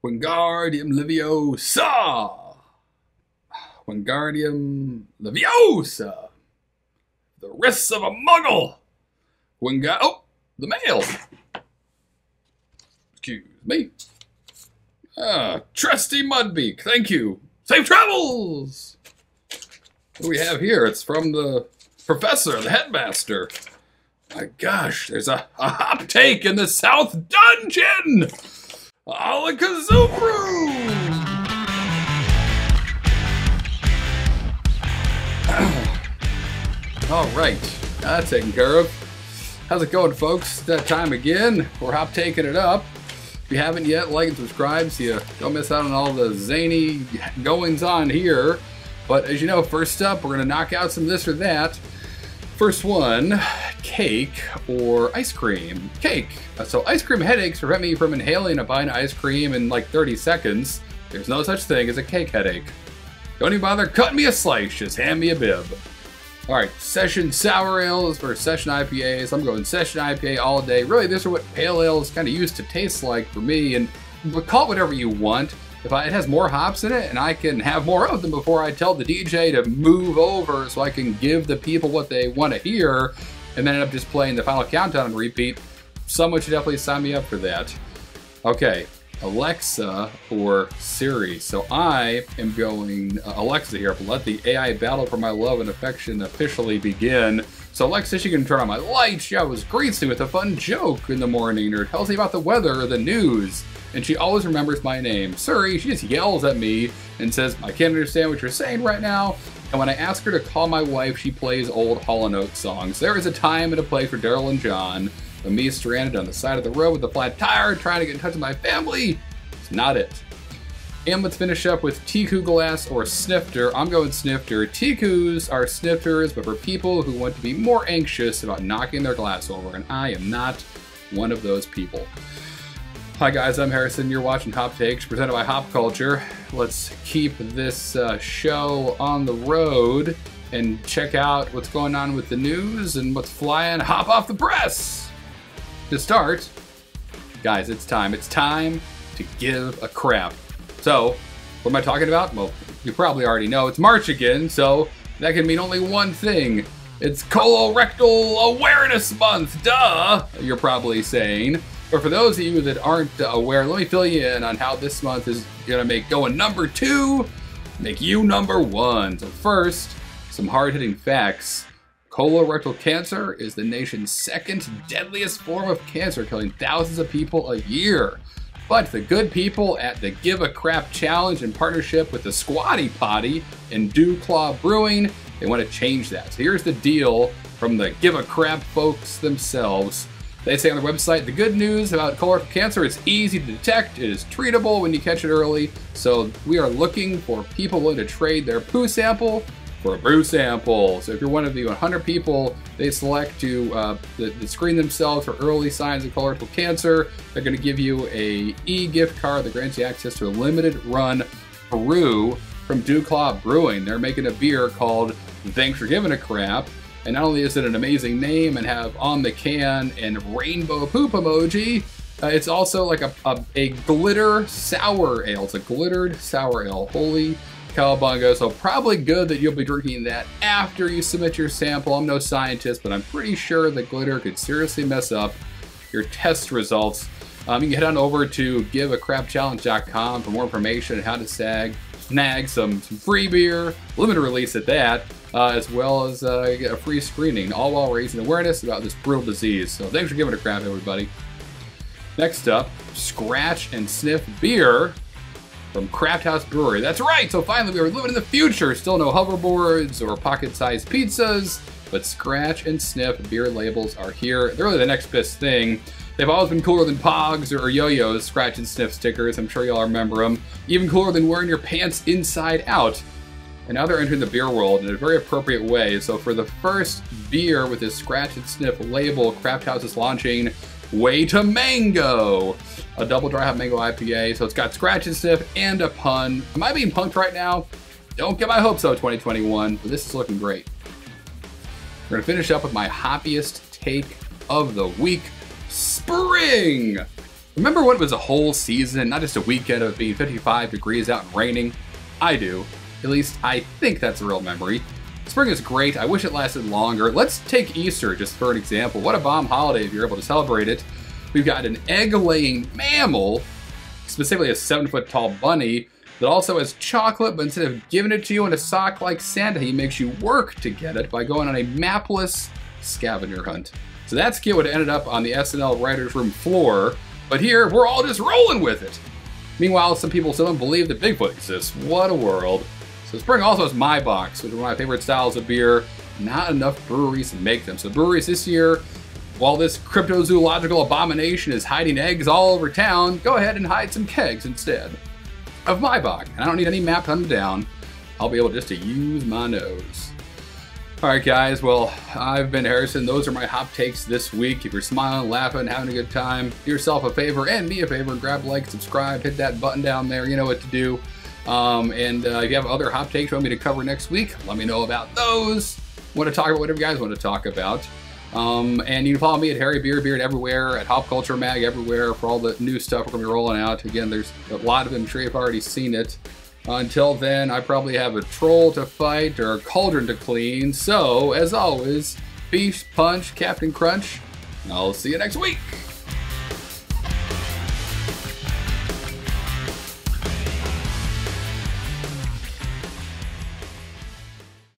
Wingardium Leviosa! Wingardium Leviosa! The wrists of a muggle! Oh, the mail! Excuse me. Trusty Mudbeak, thank you. Safe travels! What do we have here? It's from the professor, the headmaster. My gosh, there's a hop take in the South Dungeon! Alakazoobroo! Alright, that's taken care of. How's it going, folks? That time again. We're hop taking it up. If you haven't yet, like and subscribe so you don't miss out on all the zany goings on here. But as you know, first up, we're going to knock out some this or that. First one, cake or ice cream. Cake. So ice cream headaches prevent me from inhaling a pint of ice cream in like 30 seconds. There's no such thing as a cake headache. Don't even bother cutting me a slice, just hand me a bib. Alright, session sour ales versus session IPAs. I'm going session IPA all day. Really, these are what pale ales kind of used to taste like for me, and call it whatever you want. It has more hops in it, and I can have more of them before I tell the DJ to move over so I can give the people what they want to hear, and then end up just playing the final countdown on repeat. Someone should definitely sign me up for that. Okay, Alexa or Siri. So I am going Alexa here. Let the AI battle for my love and affection officially begin. So Alexa, she can turn on my lights. She always greets me with a fun joke in the morning, or tells me about the weather or the news. And she always remembers my name. Siri, she just yells at me and says, I can't understand what you're saying right now. And when I ask her to call my wife, she plays old Hall & Oates songs. There is a time and a place for Daryl and John. But me stranded on the side of the road with a flat tire trying to get in touch with my family. It's not it. And let's finish up with Tiku glass or snifter. I'm going snifter. Tikus are snifters, but for people who want to be more anxious about knocking their glass over, and I am not one of those people. Hi guys, I'm Harrison. You're watching Hop Takes, presented by Hop Culture. Let's keep this show on the road and check out what's going on with the news and what's flying hop off the press. To start, guys, it's time. It's time to give a crap. So, what am I talking about? Well, you probably already know. It's March again, so that can mean only one thing. It's Colorectal Awareness Month, duh, you're probably saying. But for those of you that aren't aware, let me fill you in on how this month is gonna make going number 2, make you number 1. So first, some hard-hitting facts. Colorectal cancer is the nation's second deadliest form of cancer, killing thousands of people a year. But the good people at the Give a Crap Challenge, in partnership with the Squatty Potty and Dew Claw Brewing, they want to change that. So here's the deal from the Give a Crap folks themselves. They say on their website, the good news about colorectal cancer, it's easy to detect, it is treatable when you catch it early. So we are looking for people willing to trade their poo sample for a brew sample. So if you're one of the 100 people they select to that screen themselves for early signs of colorectal cancer, they're going to give you a e-gift card that grants you access to a limited run brew from Dew Claw Brewing. They're making a beer called Thanks for Giving a Crap. And not only is it an amazing name and have on the can and rainbow poop emoji, it's also like a glitter sour ale. It's a glittered sour ale. Holy cowabunga. So probably good that you'll be drinking that after you submit your sample. I'm no scientist, but I'm pretty sure the glitter could seriously mess up your test results. You can head on over to GiveACrapChallenge.com for more information on how to snag some free beer, limited release at that, as well as get a free screening, all while raising awareness about this brutal disease. So thanks for giving it a crap, everybody. Next up, Scratch and Sniff beer from Craft House Brewery. That's right, so finally we are living in the future. Still no hoverboards or pocket-sized pizzas, but Scratch and Sniff beer labels are here. They're really the next best thing. They've always been cooler than Pogs or Yo-Yos, Scratch and Sniff stickers. I'm sure y'all remember them. Even cooler than wearing your pants inside out. And now they're entering the beer world in a very appropriate way. So for the first beer with this Scratch and Sniff label, Craft House is launching Way to Mango, a double dry hop mango IPA. So it's got Scratch and Sniff and a pun. Am I being punked right now? Don't get my hopes up, 2021, but this is looking great. We're gonna finish up with my hoppiest take of the week, spring. Remember when it was a whole season, not just a weekend of being 55 degrees out and raining? I do. At least I think that's a real memory. Spring is great. I wish it lasted longer. Let's take Easter just for an example. What a bomb holiday if you're able to celebrate it. We've got an egg-laying mammal, specifically a 7-foot tall bunny, that also has chocolate, but instead of giving it to you in a sock like Santa, he makes you work to get it by going on a mapless scavenger hunt. So that skit would have ended up on the SNL writer's room floor, but here, we're all just rolling with it. Meanwhile, some people still don't believe that Bigfoot exists. What a world. So spring also has My Box, which is one of my favorite styles of beer. Not enough breweries make them. So breweries this year, while this cryptozoological abomination is hiding eggs all over town, go ahead and hide some kegs instead of My Box. And I don't need any map to hunt them down. I'll be able just to use my nose. All right, guys. Well, I've been Harrison. Those are my hop takes this week. If you're smiling, laughing, having a good time, do yourself a favor and me a favor. Grab a like, subscribe, hit that button down there. You know what to do. If you have other hop takes you want me to cover next week, let me know about those. Want to talk about whatever you guys want to talk about. And you can follow me at Harry Beard everywhere, at Hop Culture Mag everywhere for all the new stuff we're going to be rolling out. Again, there's a lot of it. I'm sure you've already seen it. Until then, I probably have a troll to fight or a cauldron to clean. So, as always, Beef Punch, Captain Crunch, and I'll see you next week.